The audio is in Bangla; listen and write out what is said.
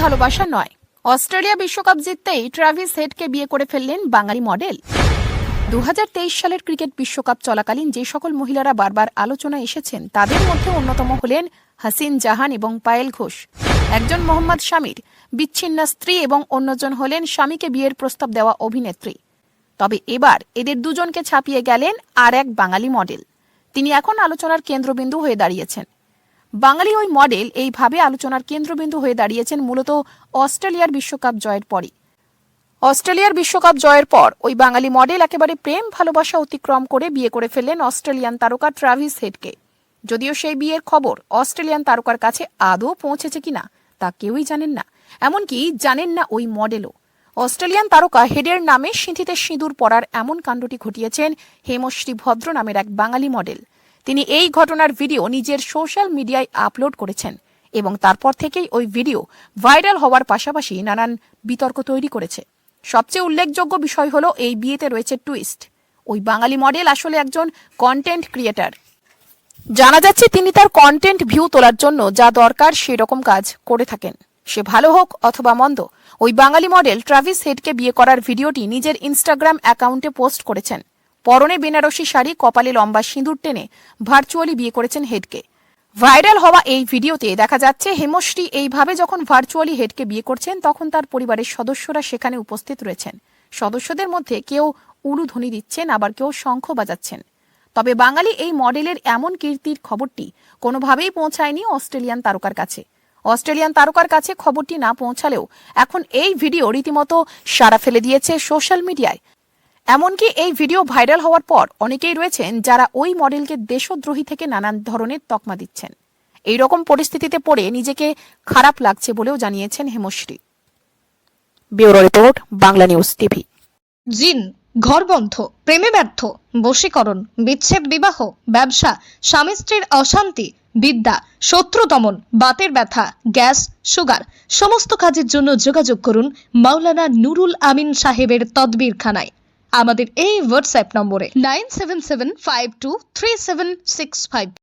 ভালোবাসা নয়। অস্ট্রেলিয়া বিশ্বকাপ জিততেই ট্রাভিস হেডকে বিয়ে করে ফেললেন বাঙালি মডেল। 2023 সালের ক্রিকেট বিশ্বকাপ চলাকালীন যে সকল মহিলারা বারবার আলোচনায় এসেছেন তাদের মধ্যে অন্যতম হলেন হাসিন জাহান এবং পায়েল ঘোষ। একজন মোহাম্মদ শামির বিচ্ছিন্ন স্ত্রী এবং অন্যজন হলেন স্বামীকে বিয়ের প্রস্তাব দেওয়া অভিনেত্রী। তবে এবার এদের দুজনকে ছাপিয়ে গেলেন আর এক বাঙালি মডেল। তিনি এখন আলোচনার কেন্দ্রবিন্দু হয়ে দাঁড়িয়েছেন। বাঙালি ওই মডেল এইভাবে আলোচনার কেন্দ্রবিন্দু হয়ে দাঁড়িয়েছেন মূলত অস্ট্রেলিয়ার বিশ্বকাপ জয়ের পরই। অস্ট্রেলিয়ার বিশ্বকাপ জয়ের পর ওই বাঙালি মডেল একেবারে প্রেম ভালোবাসা অতিক্রম করে বিয়ে করে ফেললেন অস্ট্রেলিয়ান তারকা ট্রাভিস হেডকে। যদিও সেই বিয়ের খবর অস্ট্রেলিয়ান তারকার কাছে আদৌ পৌঁছেছে কিনা তা কেউই জানেন না, এমনকি জানেন না ওই মডেলও। অস্ট্রেলিয়ান তারকা হেডের নামে সিঁথিতে সিঁদুর পরার এমন কাণ্ডটি ঘটিয়েছেন হেমশ্রী ভদ্র নামের এক বাঙালি মডেল। তিনি এই ঘটনার ভিডিও নিজের সোশ্যাল মিডিয়ায় আপলোড করেছেন এবং তারপর থেকেই ওই ভিডিও ভাইরাল হওয়ার পাশাপাশি নানান বিতর্ক তৈরি করেছে। সবচেয়ে উল্লেখযোগ্য বিষয় হলো এই বিয়েতে রয়েছে টুইস্ট। ওই বাঙালি মডেল আসলে একজন কন্টেন্ট ক্রিয়েটার। জানা যাচ্ছে তিনি তার কন্টেন্ট ভিউ তোলার জন্য যা দরকার সেরকম কাজ করে থাকেন, সে ভালো হোক অথবা মন্দ। ওই বাঙালি মডেল ট্রাভিস হেডকে বিয়ে করার ভিডিওটি নিজের ইনস্টাগ্রাম অ্যাকাউন্টে পোস্ট করেছেন। পরনে বেনারসি শাড়ি, কপালে লম্বা সিঁদুর টেনে ভার্চুয়ালি বিয়ে করেছেন হেডকে। ভাইরাল হওয়া এই ভিডিওতে দেখা যাচ্ছে হেমশ্রী এইভাবে যখন ভার্চুয়ালি হেডকে বিয়ে করছেন তখন তার পরিবারের সদস্যরা সেখানে উপস্থিত রয়েছেন। সদস্যদের মধ্যে কেউ উলুধ্বনি দিচ্ছেন, আবার কেউ শঙ্খ বাজাচ্ছেন। তবে বাঙালি এই মডেলের এমন কীর্তির খবরটি কোনোভাবেই পৌঁছায়নি অস্ট্রেলিয়ান তারকার কাছে। অস্ট্রেলিয়ান তারকার কাছে খবরটি না পৌঁছালেও এখন এই ভিডিও রীতিমতো সাড়া ফেলে দিয়েছে সোশ্যাল মিডিয়ায়। এমনকি এই ভিডিও ভাইরাল হওয়ার পর অনেকেই রয়েছেন যারা ওই মডেলকে দেশদ্রোহী থেকে নানান ধরনের তকমা দিচ্ছেন। এই রকম পরিস্থিতিতে পড়ে নিজেকে খারাপ লাগছে বলেও জানিয়েছেন Hemashree. Bureau report, Bangla news TV. জিন, ঘরবন্ধ, প্রেমে ব্যর্থ, বশীকরণ, বিচ্ছেদ, বিবাহ, ব্যবসা, স্বামী স্ত্রীর অশান্তি, বিদ্যা, শত্রু দমন, বাতের ব্যথা, গ্যাস, সুগার, সমস্ত কাজের জন্য যোগাযোগ করুন মাওলানা নুরুল আমিন সাহেবের তদবির খানায়। আমাদের এই হোয়াটসঅ্যাপ নম্বরে 9775237665।